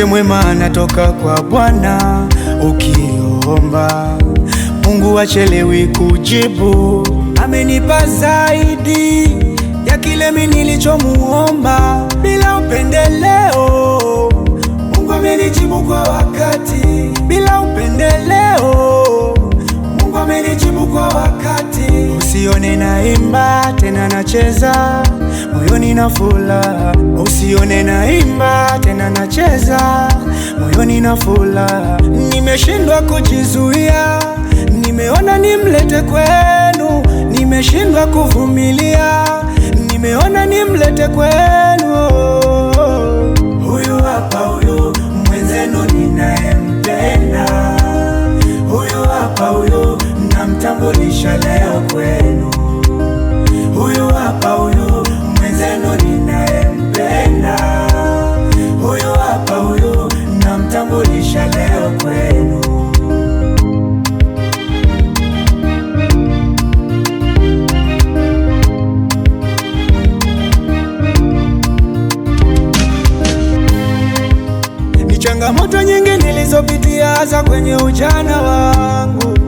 Mke mwema anatoka kwa Bwana, ukiomba Mungu hachelewi kujibu. Amenipa zaidi ya kile mimi nilichomuomba, bila upendeleo. Mungu amenijibu kwa wakati, bila upendeleo. Mungu amenijibu kwa wakati. Usione naimba tena nacheza, moyoni na furaha. Usione naimba tena nacheza, moyoni na furaha. Nimeshindwa kujizuia, nimeona nimlete kwenu. Nimeshindwa kuvumilia, nimeona nimlete kwenu. Huyu hapa, huyu mwenzenu ninayempenda. Huyu hapa, huyu namtambulisha leo kwenu. Huyu hapa, huyu mwenzenu ninayempenda. Huyu hapa, huyu namtambulisha leo kwenu. Changamoto nyingi nilizopitia za kwenye ujana wangu,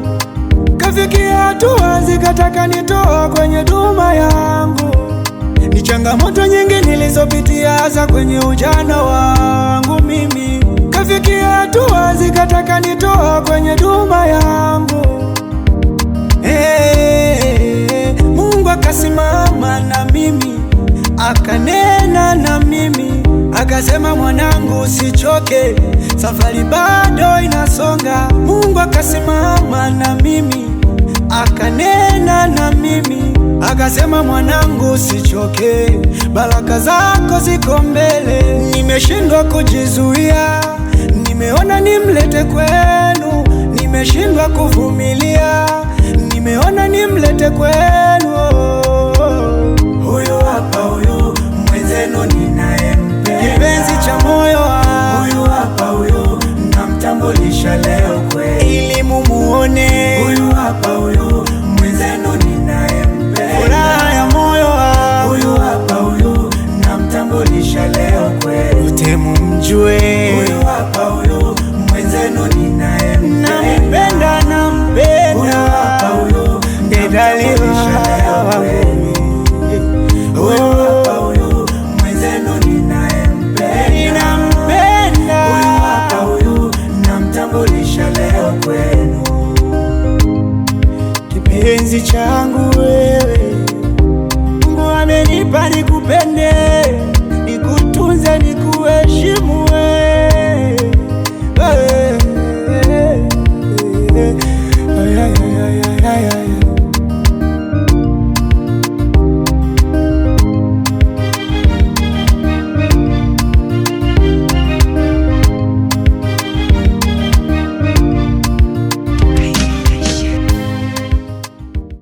kafikia hatua zikataka nitoa kwenye duma yangu. Ni changamoto nyingi nilizopitia za kwenye ujana wangu mimi, kafikia hatua zikataka nitoa kwenye duma yangu. Mungu akasimama na mimi, akanena na mimi, akasema mwanangu usichoke, safari bado inasonga. Mungu akasimama na mimi, akanena na mimi, akasema mwanangu usichoke, baraka zako ziko mbele. Nimeshindwa kujizuia, nimeona nimlete kwenu. Nimeshindwa kuvumilia, nimeona nimlete kwenu. Huyu hapa, huyu mwenzenu ninayempenda, kipenzi cha moyo wangu. Huyu hapa, huyu namtambulisha leo kwenu, ili mumuone. Huyu hapa, huyu mwenzenu ninayempenda, furaha ya moyo wangu. Huyu hapa, huyu namtambulisha leo kwenu, wote mumjue. Huyu hapa, huyu mwenzenu ninayempenda, nampenda, nampenda. Huyu hapa, huyu namtambulisha leo kwenu. Huyu hapa, huyu mwenzenu ninayempenda, nampenda. Huyu hapa, huyu namtambulisha leo kwenu. Kipenzi changu wewe, Mungu amenipa nikupende.